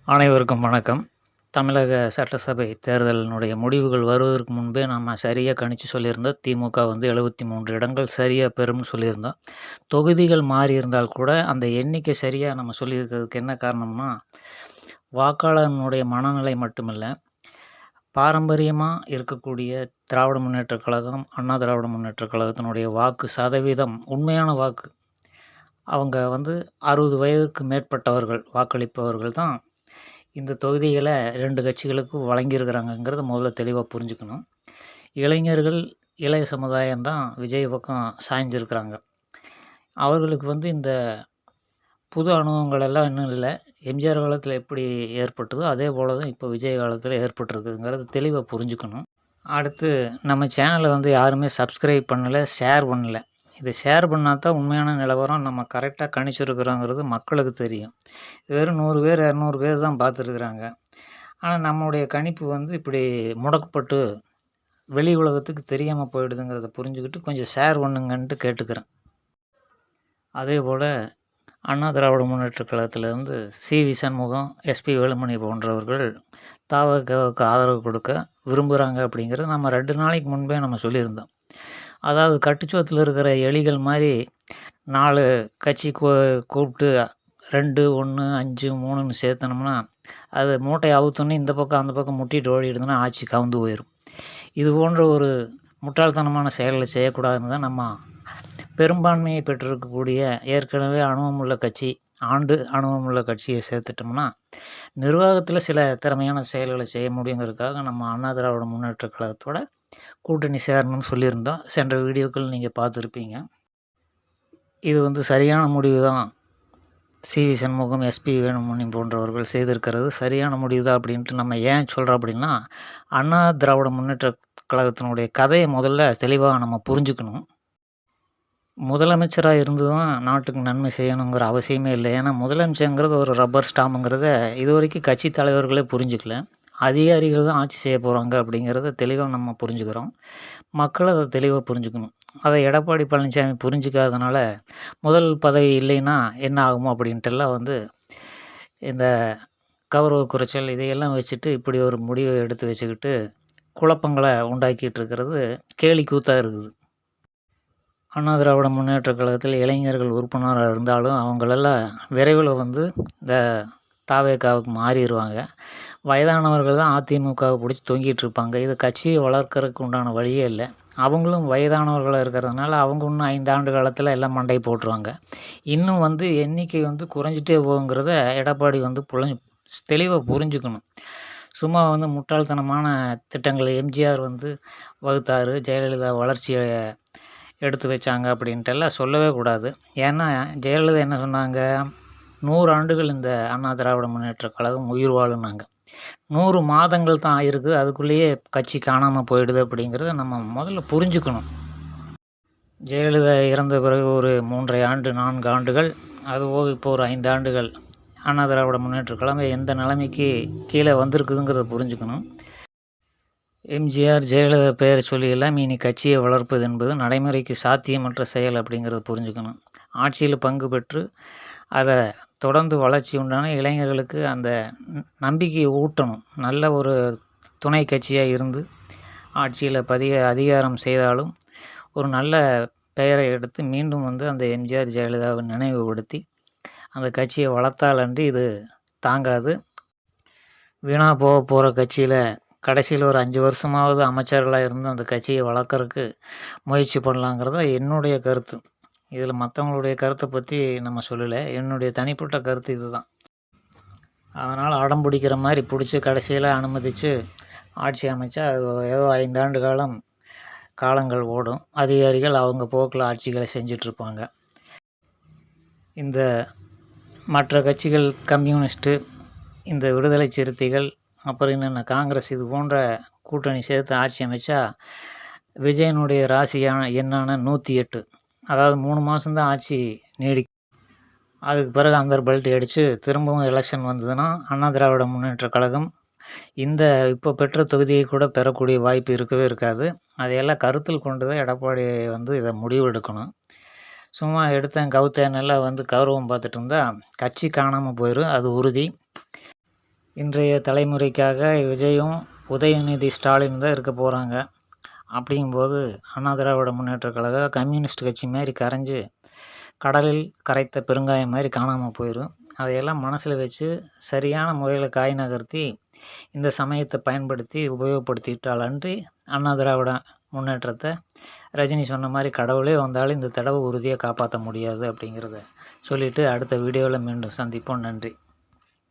அனைவருக்கும் வணக்கம். தமிழக சட்டசபை தேர்தலினுடைய முடிவுகள் வருவதற்கு முன்பே நம்ம சரியா கணிச்சு சொல்லியிருந்தோம். திமுக வந்து 73 இடங்கள் சரியா பெறும்னு சொல்லியிருந்தோம். தொகுதிகள் மாறியிருந்தால் கூட அந்த எண்ணிக்கை சரியா நம்ம சொல்லியிருக்கிறதுக்கு என்ன காரணம்னா, வாக்காளனுடைய மனநிலை மட்டுமில்ல, பாரம்பரியமா இருக்கக்கூடிய திராவிட முன்னேற்றக் கழகம், அண்ணா திராவிட முன்னேற்றக் கழகத்தினுடைய வாக்கு சதவீதம் உண்மையான வாக்கு. அவங்க வந்து 60 வயதுக்கு மேற்பட்டவர்கள் வாக்களிப்பவர்கள் தான் இந்த தொகுதிகள 2 கட்சிகளுக்கும் வழங்கியிருக்கிறாங்கங்கிறத முதல்ல தெளிவா புரிஞ்சுக்கணும். இளைஞர்கள், இளைய சமுதாயம் தான் விஜய் பக்கம் சாய்ந்திருக்கிறாங்க. அவர்களுக்கு வந்து இந்த புது அனுபவங்கள் எல்லாம் இன்னும் இல்ல. எம்ஜிஆர் காலத்தில எப்படி ஏற்பட்டதோ, அதே போல தான் இப்போ விஜய் காலத்தில ஏற்பட்டிருக்குங்கிறத தெளிவா புரிஞ்சுக்கணும். அடுத்து நம்ம சேனல வந்து யாருமே சப்ஸ்கிரைப் பண்ணல, ஷேர் பண்ணல. இத ஷேர் பண்ணா தான் உண்மையான நிலவரம் நம்ம கரெக்ட்டா கணிச்சிருக்கிறோங்கிறது மக்களுக்கு தெரியும். வெறும் 100 பேர், 200 பேர் தான் பார்த்துருக்குறாங்க. ஆனா நம்முடைய கணிப்பு வந்து இப்படி முடக்கப்பட்டு வெளி உலகத்துக்கு தெரியாம போயிடுதுங்கிறத புரிஞ்சுக்கிட்டு கொஞ்சம் ஷேர் பண்ணுங்கன்ட்டு கேட்டுக்கிறேன். அதேபோல அண்ணா திராவிட முன்னேற்றக் கழகத்திலேருந்து சி.வி. சண்முகம், எஸ்.பி. வேலுமணி போன்றவர்கள் த.வ.க.வுக்கு ஆதரவு கொடுக்க விரும்புகிறாங்க அப்படிங்கிறது நம்ம 2 நாளைக்கு முன்பே நம்ம சொல்லியிருந்தோம். அதாவது கட்டுச்சோத்துல இருக்கிற எலிகள் மாரி 4 கட்சி கூப்பிட்டு 2, 1, 5, 3ன்னு சேர்த்தனோம்னா, அது மூட்டைய அவுத்தோனே இந்த பக்கம், அந்த பக்கம் முட்டிட்டு ஓடிடுதுன்னா ஆட்சி கவுந்து போயிரும். இது போன்ற ஒரு முட்டாள்தனமான செயல்கள செய்யக்கூடாதுன்னு தான் நம்ம பெரும்பான்மையை பெற்றிருக்கக்கூடிய ஏற்கனவே அனுபவமுள்ள கட்சி, அனுபவமுள்ள கட்சியை சேர்த்துட்டோம்னா, நிர்வாகத்தில சில திறமையான செயல்கள செய்ய முடியுங்கிறதுக்காக நம்ம அண்ணா திராவிட முன்னேற்றக் கழகத்தோட கூட்டணி சேரணும்னு சொல்லியிருந்தோம். சென்ற வீடியோக்கள் நீங்க பார்த்துருப்பீங்க. இது வந்து சரியான முடிவு தான். சி.வி. சண்முகம், எஸ்.பி. வேலுமணி போன்றவர்கள் செய்திருக்கிறது சரியான முடிவு தான் அப்படின்ட்டு நம்ம ஏன் சொல்றோம் அப்படின்னா, அண்ணா திராவிட முன்னேற்றக் கழகத்தினுடைய கதைய முதல்ல தெளிவா நம்ம புரிஞ்சுக்கணும். முதலமைச்சரா இருந்து தான் நாட்டுக்கு நன்மை செய்யணுங்கிற அவசியமே இல்ல. ஏன்னா முதலமைச்சர்ங்கிறது ஒரு ரப்பர் ஸ்டாம்புங்கிறத இதுவரைக்கும் கட்சி தலைவர்களே புரிஞ்சுக்கல. அதிகாரிகள் தான் ஆட்சி செய்ய போறாங்க அப்படிங்கிறத தெளிவா நம்ம புரிஞ்சுக்கிறோம். மக்கள் அத தெளிவா புரிஞ்சுக்கணும். அத எடப்பாடி பழனிசாமி புரிஞ்சுக்காதனால, முதல் பதவி இல்லைன்னா என்ன ஆகுமோ அப்படின்ட்டுலாம் வந்து இந்த கௌரவ குறைச்சல் இதையெல்லாம் வச்சுட்டு இப்படி ஒரு முடிவ எடுத்து வச்சுக்கிட்டு, குழப்பங்கள உண்டாக்கிட்டு இருக்கிறது கேலி கூத்தா இருக்குது. அண்ணா திராவிட முன்னேற்றக் கழகத்தில் இளைஞர்கள் உறுப்பினரா இருந்தாலும், அவங்களெல்லாம் விரைவில வந்து இந்த த.வ.க.வுக்கு மாறிருவாங்க. வயதானவர்கள் தான் அதிமுகவ புடிச்சு தொங்கிட்டு இருப்பாங்க. இது கட்சிய வளர்க்கறதுக்கு உண்டான வழியே இல்ல. அவங்களும் வயதானவர்களா இருக்கிறதுனால, அவங்க இன்னும் 5 ஆண்டு காலத்தில எல்லாம் மண்டைய போட்டுருவாங்க. இன்னும் வந்து எண்ணிக்கை வந்து குறைஞ்சிட்டே போகுங்கிறத எடப்பாடி வந்து தெளிவா புரிஞ்சுக்கணும். சும்மா வந்து முட்டாள்தனமான திட்டங்கள எம்ஜிஆர் வந்து வகுத்தாரு, ஜெயலலிதா வளர்ச்சிய எடுத்து வச்சாங்க அப்படின்ட்டெல்லாம் சொல்லவே கூடாது. ஏன்னா, ஜெயலலிதா என்ன சொன்னாங்க? 100 ஆண்டுகள் இந்த அண்ணா திராவிட முன்னேற்றக் கழகம் உயிர் வாழும்னாங்க. 100 மாதங்கள் தான் ஆயிருக்கு. அதுக்குள்ளேயே கட்சி காணாம போயிடுது அப்படிங்கிறத நம்ம முதல்ல புரிஞ்சுக்கணும். ஜெயலலிதா இறந்த பிறகு ஒரு 3 1/2 ஆண்டு, 4 ஆண்டுகள், அதுபோக இப்போ ஒரு 5 ஆண்டுகள் அண்ணா திராவிட முன்னேற்றக் கழகம் எந்த நிலைமைக்கு கீழ வந்திருக்குதுங்கிறத புரிஞ்சுக்கணும். எம்ஜிஆர், ஜெயலலிதா பெயர சொல்லியெல்லாம் இனி கட்சியை வளர்ப்பது என்பது நடைமுறைக்கு சாத்தியமற்ற செயல் அப்படிங்கிறத புரிஞ்சுக்கணும். ஆட்சியில பங்கு பெற்று அத தொடர்ந்து வளர்ச்சி உண்டான இளைஞர்களுக்கு அந்த நம்பிக்கைய ஊட்டணும். நல்ல ஒரு துணை கட்சியா இருந்து ஆட்சியில அதிகாரம் செய்தாலும், ஒரு நல்ல பெயரை எடுத்து மீண்டும் வந்து அந்த எம்ஜிஆர், ஜெயலலிதாவை நினைவுபடுத்தி அந்த கட்சிய வளர்த்தாலன்றி இது தாங்காது. வீணா போற கட்சியில கடைசியில ஒரு 5 வருஷமாவது அமைச்சர்களா இருந்து அந்த கட்சிய வளர்க்கறக்கு முயற்சி பண்ணலாங்கிறது என்னுடைய கருத்து. இதில மத்தவங்களுடைய கருத்த பத்தி நம்ம சொல்லல. என்னுடைய தனிப்பட்ட கருத்து இதுதான். அதனால அடம் பிடிக்கிற மாரி புடிச்சு கடைசியில அனுமதிச்சு ஆட்சி அமைச்சா, அது ஏதோ 5 ஆண்டு காலங்கள் ஓடும். அதிகாரிகள் அவங்க போக்குல ஆட்சிகள செஞ்சுட்ருப்பாங்க. இந்த மற்ற கட்சிகள் கம்யூனிஸ்ட்டு, இந்த விடுதலை சிறுத்தைகள், அப்புறம் என்னென்ன காங்கிரஸ் இது போன்ற கூட்டணி சேர்த்து ஆட்சி அமைச்சா, விஜயனுடைய எண்ணான 108 அதாவது 3 மாசம் தான் ஆட்சி நீடிக்கும். அதுக்கு பிறகு அந்தர் பெல்ட் அடிச்சு திரும்பவும் எலெக்ஷன் வந்ததுன்னா, அண்ணா திராவிட முன்னேற்றக் கழகம் இந்த இப்போ பெற்ற தொகுதியை கூட பெறக்கூடிய வாய்ப்பு இருக்கவே இருக்காது. அதையெல்லாம் கருத்தில் கொண்டு தான் எடப்பாடி வந்து இத முடிவு எடுக்கணும். சும்மா எடுத்தேன், கவுத்தேனெல்லாம் வந்து கௌரவம் பார்த்துட்டு இருந்தா, கட்சி காணாம போயிரும். அது உறுதி. இன்றைய தலைமுறைக்காக விஜயும், உதயநிதி ஸ்டாலின் தான் இருக்க போகிறாங்க. அப்படிங்கும்போது அண்ணா திராவிட முன்னேற்றக் கழகம் கம்யூனிஸ்ட் கட்சி மாதிரி கரைஞ்சு கடலில் கரைத்த பெருங்காயம் மாதிரி காணாமல் போயிடும். அதையெல்லாம் மனசில் வச்சு சரியான முறையில் காய் நகர்த்தி இந்த சமயத்தை பயன்படுத்தி உபயோகப்படுத்திட்டால் அன்றி அண்ணா திராவிட முன்னேற்றத்தை ரஜினி சொன்ன மாதிரி கடவுளே வந்தாலும் இந்த தடவை உறுதியாக காப்பாற்ற முடியாது அப்படிங்கிறத சொல்லிவிட்டு அடுத்த வீடியோவில் மீண்டும் சந்திப்போம். நன்றி.